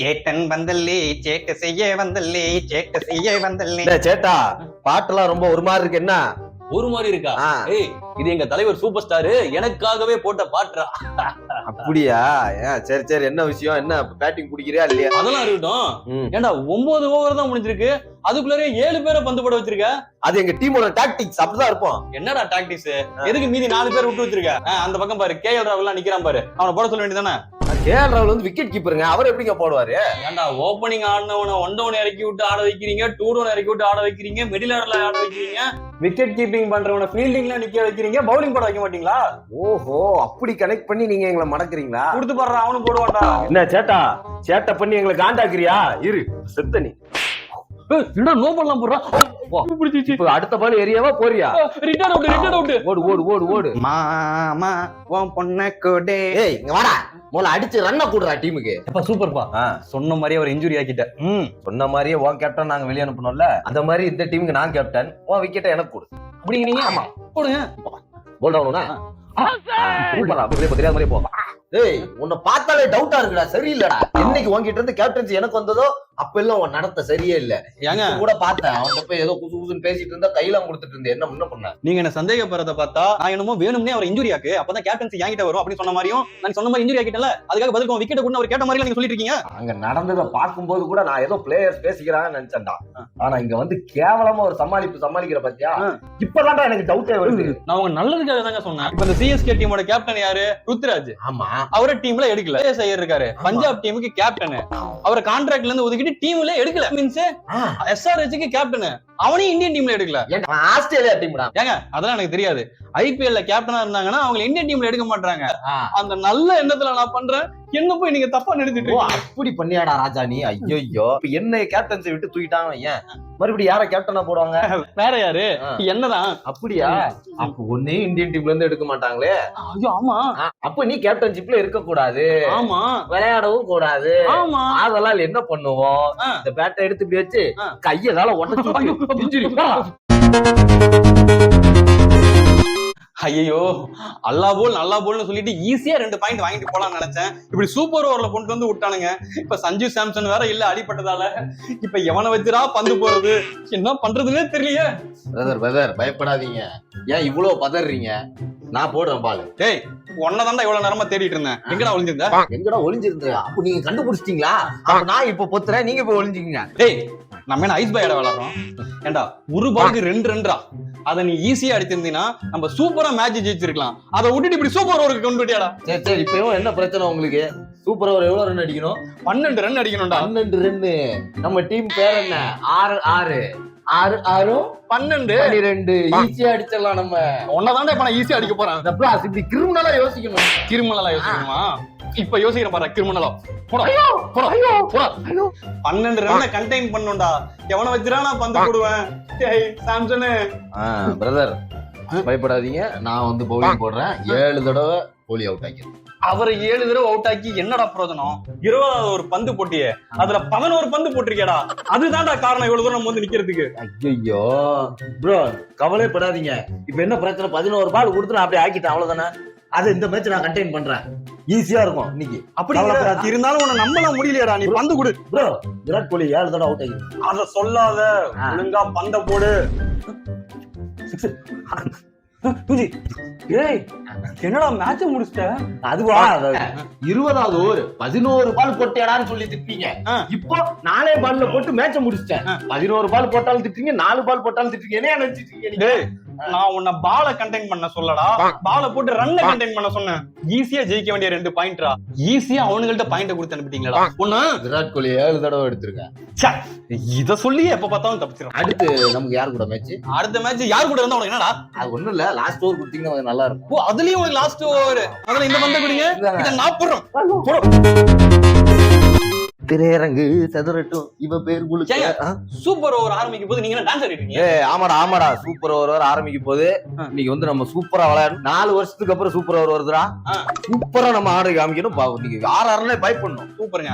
Satan வந்தல்லே சேட்டை செய்ய வந்தல்லே சேட்டை செய்ய வந்தல்லே. சேட்டா பாட்டெல்லாம் ரொம்ப ஒரு மாதிரி இருக்கு. என்ன ஒரு மாதிரி இருக்கா? ஏய், இது எங்க தலைவர் சூப்பர் ஸ்டார் எனக்காகவே போட்ட பாட்டுறா. அப்படியா? சரி சரி, என்ன விஷயம்? என்ன பேட்டிங் பிடிக்கிறியா இல்லையா? அதெல்லாம் இருக்கட்டும். ஏண்டா 9 ஓவர் தான் முடிஞ்சிருக்கு, அதுக்குள்ளே 7 பேரை பந்து போட வச்சிருக்க. அது எங்க டீமோட டாக்டிக்ஸ், அப்படிதான் இருப்போம். என்னடா டாக்டிக்ஸ்? எதுக்கு மீதி 4 பேர் விட்டு வச்சிருக்க? அந்த பக்கம் பாரு, KL ராகுல் நிக்கிறான் பாரு, அவனை போட சொல்ல வேண்டியதானே? KL ராகுல் வந்து விக்கெட் கீப்பருங்க, அவர் எப்படிங்க போடுவாரு? ஏண்டா ஓப்பனிங் ஆடினவனை 1 டவுன் இறக்கி விட்டு ஆட வைக்கிறீங்க, 2 டவுன் இறக்கி விட்டு ஆட வைக்கிறீங்க, மிடில் ஆர்டர்ல ஆட வைக்கிறீங்க, விக்கெட் கீப்பிங் பண்றவனை ஃபீல்டிங்ல நிக்க வைக்கிறீங்க, பவுலிங் போட வைக்க மாட்டீங்களா? ஓஹோ, அப்படி கனெக்ட் பண்ணி நீங்க எங்களை மடக்குறீங்களா? கொடுத்து பாடுற அவனும் போடுவான்டா. என்ன சேட்டா, சேட்டை பண்ணி எங்களை காண்டாக்குறியா? இரு செத்த நீ. என்ன நோ பண்ணலாம் போடுறா? அடுத்த பால் ஏரியாவா போறியா? Return out. ஓடு ஓடு ஓடு ஓடு. மாமா உன் பொண்ண கூடே. ஏய் இங்க வாடா, முதல்ல அடிச்சு ரன்ன கூடுறா டீமுக்கு. அப்பா சூப்பர்ப்பா, சொன்ன மாதிரியே அவர் இன்ஜுரி ஆக்கிட்ட. சொன்ன மாதிரியே உன் கேப்டன் நாங்க வெளியே அனுப்பணும்ல, அந்த மாதிரி இந்த டீமுக்கு நான் கேப்டன், உன் விக்கெட்டை எனக்கு கொடு. அப்படிங்கிறீங்க? ஆமா போடுங்க. போல்ட் ஆகணும்னா தெரியாத மாதிரியே போ. ஏய், உன்னை பார்த்தாலே டவுட்டா இருக்குடா, சரியில்லடா. என்னைக்கு உன்கிட்ட இருந்து கேப்டன்சி எனக்கு வந்ததோ அப்ப எல்லாம் உன் நடத்த சரியே இல்ல. ஏங்க கூட பார்த்தேன், அவன் போய் ஏதோ குசு குசுன்னு பேசிட்டு இருந்தா கையில கொடுத்துட்டு இருந்தேன். என்ன பண்ண நீங்க என்ன சந்தேகப்படுறத பார்த்தா நான் என்னமோ வேணும்னே அவர் இன்ஜுரி ஆக்கு, அப்பதான் கேப்டன்சி என்கிட்ட வரும் அப்படின்னு சொன்ன மாதிரியும், நான் சொன்ன மாதிரி இன்ஜுரி ஆக்கிட்டல, அதுக்காக பதில் விக்கெட் கூட அவர் கேட்ட மாதிரி நீங்க சொல்லிட்டு இருக்கீங்க. அங்க நடந்ததை பார்க்கும்போது கூட நான் ஏதோ பிளேயர்ஸ் பேசிக்கிறாங்கன்னு நினைச்சேன்டா. ஆனா இங்க வந்து கேவலமா ஒரு சமாளிக்கிற பத்தியா? இப்பதான்டா எனக்கு டவுட்டே வருது. நான் உங்க நல்லதுக்காக தாங்க சொன்னேன். இப்ப இந்த CSK டீமோட கேப்டன் யாரு? ருத்ராஜ். ஆமா, அவரை டீம்ல எடுக்கல. ஐயர் இருக்காரு, பஞ்சாப் டீமுக்கு கேப்டன், அவரை கான்ட்ராக்ட்ல இருந்து ஒதுக்கிட்டு டீம்ல எடுக்கல. மீன்ஸ் SRH க்கு கேப்டன், அவனையும் இந்தியன் டீம்ல எடுக்கல. ஆஸ்திரேலியா டீம்டா. ஏங்க அதெல்லாம் எனக்கு தெரியாது. IPL கேப்டனா இருந்தாங்கன்னா அவங்க இந்தியன் டீம்ல எடுக்க மாட்டாங்க. அந்த நல்ல எண்ணத்துல நான் பண்றேன், என்ன போய் நீங்க தப்பா நிறுத்திட்டு இருக்கீங்க. அப்படி பண்ணியாடா ராஜா நீ? ஐயோ, என்ன கேப்டன்சி விட்டு தூக்கிட்டாங்க, ஏன் மறுபடியும் யார கேப்டனா போடுவாங்க? வேற யாரு? என்னதான்? அப்படியா? அப்ப ஒன்னையும் இந்தியன் டீம்ல இருந்து எடுக்க மாட்டாங்களே. ஐயோ ஆமா. அப்ப நீ கேப்டன்ஷிப்ல இருக்க கூடாது. ஆமா. விளையாடவும் கூடாது. ஆமா. அதெல்லாம் என்ன பண்ணுவோம்? இந்த பேட்டை எடுத்து இப்படி வச்சு கையதால உடச்சு. ஐயோ, அல்லா போல் நல்லா போல்னு சொல்லிட்டு ஈஸியா 2 பாயிண்ட் வாங்கிட்டு போலாம்னு நினைச்சேன். இப்படி சூப்பர் ஓவர்ல கொண்டு வந்து விட்டானுங்க. இப்ப சஞ்சு சாம்சன் வேற இல்ல அடிப்பட்டதால, இப்ப எவனை வச்சுடா பந்து போறது, என்ன பண்றதுன்னே தெரியல. பிரதர் பயப்படாதீங்க, ஏன் இவ்வளவு பதறீங்க? நான் போடுறேன் பால். டேய், ஒன்னதாண்டா இவ்வளவு நேரமா தேடிட்டு இருந்தேன். எங்கடா ஒளிஞ்சிருந்த? அப்ப நீங்க கண்டுபிடிச்சிட்டீங்களா? அப்ப நான் இப்ப பொத்துறேன், நீங்க இப்ப ஒளிஞ்சிக்கீங்க. டேய், நம்ம என்ன ஐஸ் பாயோட விளையாடுறோம்? ஏண்டா ஒரு பாலுக்கு 2 ரன்ரா, அத நீ ஈஸியா அடிச்சிருந்தீங்கன்னா நம்ம சூப்பரா மேட்ச் ஜெயிச்சிருக்கலாம். அதை விட்டுட்டு இப்படி சூப்பர் ஓவருக்கு கொண்டு போயிட்டியாடா. சரி இப்பயும் என்ன பிரச்சனை உங்களுக்கு? சூப்பர் ஓவர் எவ்வளவு ரன் அடிக்கணும்? 12 ரன் அடிக்கணும்டா. 12 ரன். நம்ம டீம் பேர் என்ன? 6 6 6 6 12 12. ஈஸியா அடிச்சிடலாம். நம்ம ஒன்னதாண்டா இப்ப நான் ஈஸியா அடிக்க போறேன். இப்படி கிரிமினலா யோசிக்கணும். கிரிமினலா யோசிக்கணுமா? இப்ப யோசிக்கிற பாரு, கிரிமினலா. 12 ரன்னை கண்டெயின் பண்ணுண்டா. எவனை வச்சுடா நான் பந்து போடுவேன். சாம்சனு பிரதர் பயப்படாதீங்க, நான் வந்து பவுலிங் போடுறேன். 7 தடவை போலி அவுட் ஆக்கிறேன். அவரை 7 தடவை அவுட் ஆக்கி என்னடா பிரயோஜனம்? 20வது ஒரு பந்து போட்டியே, அதுல 11 பந்து போட்டிருக்கேடா. அதுதான்டா காரணம் இவ்வளவு தூரம் நம்ம வந்து நிக்கிறதுக்கு. ஐயோ ப்ரோ, கவலைப்படாதீங்க. இப்ப என்ன பிரச்சனை? 11 பால் கொடுத்து நான் அப்படியே ஆக்கிட்டேன், அவ்வளவுதானே. அது இந்த மேட்ச் நான் கண்டெயின் பண்றேன், ஈஸியா இருக்கும் இன்னைக்கு. அப்படி இருந்தாலும் உன்னை நம்பலாம் முடியலையாடா. நீ பந்து கொடு ப்ரோ. விராட் கோலி 7 தடவை அவுட் ஆகிடும். அத சொல்லாத, ஒழுங்கா பந்த போடு. ஏய், என்னடா மேட்ச முடிச்சிட்ட? அதுவா, 20வது ஓவர் 11 பால் போட்டேடான்னு சொல்லி திப்பீங்க. இப்போ 4 பால்ல போட்டு மேட்ச முடிச்சிட்டேன். 11 பால் போட்டாலும் திட்டுறீங்க, 4 பால் போட்டாலும் திட்டுறீங்க. என்ன நினைச்சிட்டீங்க? நான் உன்னை பால கண்டெயின் பண்ண சொல்லடா, பால போட்டு ரன்னை கண்டெயின் பண்ண சொன்னேன். ஈஸியா ஜெயிக்க வேண்டிய 2 பாயிண்ட்ரா, ஈஸியா அவனுங்கள்ட்ட பாயிண்ட் கொடுத்து அனுப்பிட்டீங்களா? ஒண்ணு விராட் கோலி 7 தடவை எடுத்திருக்கேன். இத சொல்லி எப்ப பார்த்தாலும் தப்பிச்சிடும். அடுத்து நமக்கு யாரு கூட மேட்ச்? அடுத்த மேட்ச் யார் கூட இருந்தா உனக்கு என்னடா? அது ஒண்ணும் இல்ல, லாஸ்ட் ஓவர் கொடுத்தீங்கன்னா நல்லா இருக்கும். ஓ, அதுலயும் உங்களுக்கு லாஸ்ட் ஓவர். முதல்ல இந்த பந்த குடிங்க, இத நான் போடுறேன். திரையரங்கு சதுரட்டும் இவ பேர் சூப்பர் ஓவர் ஆரம்பிக்கும் போது நீங்க டான்ஸ் ஆடிட்டீங்க. ஆமாடா சூப்பர் ஓவர் ஆரம்பிக்கும் போது நீங்க வந்து நம்ம சூப்பரா விளையாடணும். 4 வருஷத்துக்கு அப்புறம் சூப்பர் ஓவர் வருதுடா. சூப்பரா நம்ம ஆடு காமிக்கணும். நீங்க யாராருன்னே பயப்படணும். சூப்பருங்க.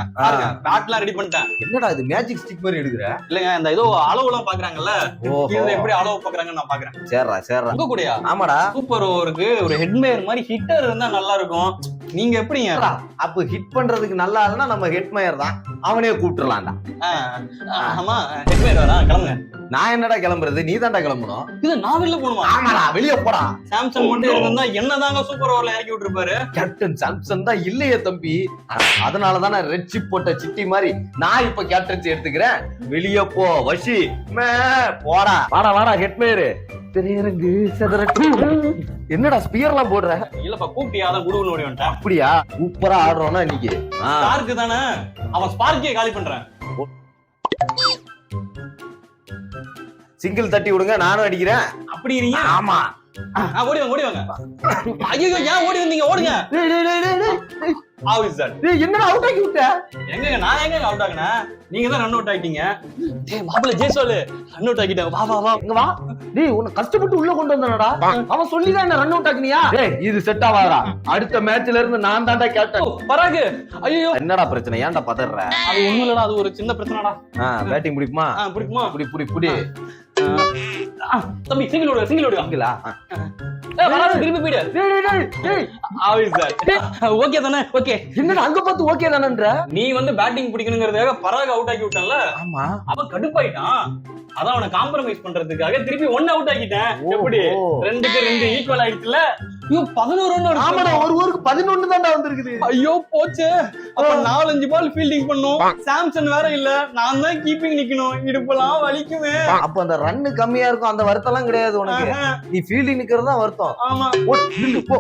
பேட்லாம் ரெடி பண்ணிட்டேன். என்னடா இது மேஜிக் ஸ்டிக் மாதிரி எடுக்கிற? இல்லங்க, இந்த ஏதோ அளவு எல்லாம் பாக்குறாங்கல்ல, இதுல எப்படி அளவு பாக்குறாங்கன்னு நான் பாக்குறேன். சேர்றா உங்க கூடயா? ஆமாடா. சூப்பர் ஓவருக்கு ஒரு ஹெட்மேயர் மாதிரி ஹிட்டர் இருந்தா நல்லா இருக்கும். நீங்க எப்படிங்க? அப்ப ஹிட் பண்றதுக்கு நல்லா இல்லைன்னா நம்ம ஹெட்மயர் தான், அவனே கூப்பிட்டுலாம்டா. ஆமா ஹெட்மேர் வரா, கிளம்புங்க. நான் என்னடா கிளம்புறது, நீ தான்டா கிளம்பணும். இது நான் வெளில போகணுமா? ஆமாடா, வெளியே போடா. சாம்சங் மட்டும் இருந்தா என்னதாங்க சூப்பர் ஓவர்ல இறக்கி விட்டுருப்பாரு. கேப்டன் சாம்சன் தான் இல்லையே தம்பி, அதனாலதான் நான் ரெட் சிப் போட்ட சிட்டி மாதிரி நான் இப்ப கேப்டன்சி எடுத்துக்கிறேன். வெளியே போ வஷி, போடா. வாடா வாடா ஹெட்மேர். திரையரங்கு சதுரட்டு. என்னடா ஸ்பியர்லாம் போடுற? இல்லப்பா கூப்பிட்டியா, அதான் குடுகுன்னு ஓடி வந்துட்டேன். அப்படியா, சூப்பரா ஆடுறோம்னா இன்னைக்கு. ஸ்பார்க் தானே, அவன் ஸ்பார்க்கே காலி பண்றேன். சிங்கிள் தட்டி விடுங்க, நானும் அடிக்கிறேன். அப்படி இருங்க. ஆமா, ஓடி வாங்க ஓடி வாங்க. ஐயோ ஏன் ஓடி வந்தீங்க, ஓடுங்க. How is that? என்னடா அவுட் ஆக்கி விட்ட? எங்க நான் எங்க அவுட் ஆகுனேன், நீங்க தான் ரன் அவுட் ஆயிட்டீங்க. டேய் மாப்ள ஜெய்சோல் ரன் அவுட் ஆக்கிட்டாங்க. வா வா வா இங்க வா. டேய் உன்னை கஷ்டப்பட்டு உள்ள கொண்டு வந்தனடா, அவன் சொல்லி தான் என்ன ரன் அவுட் ஆக்கினியா? டேய் இது செட் ஆவாதா? அடுத்த மேட்ச்ல இருந்து நான் தான்டா கேப்டன். பராக். ஐயோ என்னடா பிரச்சனை, ஏன்டா பதறற? அது ஒண்ணும் இல்லடா, அது ஒரு சின்ன பிரச்சனைடா. பேட்டிங் பிடிக்குமா? பிடிக்குமா? புடி புடி புடி. தம்பி சிங்கிள் ஓடு சிங்கிள் ஓடு. அங்கலா வராது, திருப்பி போய்டு. டேய் டேய் டேய் How is that? ஓகே தானே? ஓகே. என்னடா அங்க பார்த்து ஓகே தானேன்ற? நீ வந்து பேட்டிங் பிடிக்கணும்ங்கறதுக்காக பராக் அவுட் ஆக்கி விட்டல்ல. ஆமா, அவன் கடுப்பாயிட்டான். அதான் அவனை காம்ப்ரமைஸ் பண்றதுக்காக திருப்பி 1 அவுட் ஆக்கிட்டேன். எப்படி 2க்கு 2 ஈக்குவல் ஆயிடுச்சுல? ஐயோ 11 ரன். ஆமாடா, ஒரு ஓவருக்கு 11 தான்டா வந்திருக்குது. ஐயோ போச்சே. அப்ப 4-5 பால் ஃபீல்டிங் பண்ணனும். சாம்சன் வேற இல்ல, நான் தான் கீப்பிங் நிக்கணும். இடுப்பெல்லாம் வலிக்குமே. அப்ப அந்த ரன் கம்மியா இருக்கும், அந்த வருத்தம் எல்லாம் கிடையாது உனக்கு. நீ ஃபீல்டிங் நிக்கிறது தான் வருத்தம். ஆமா. போ.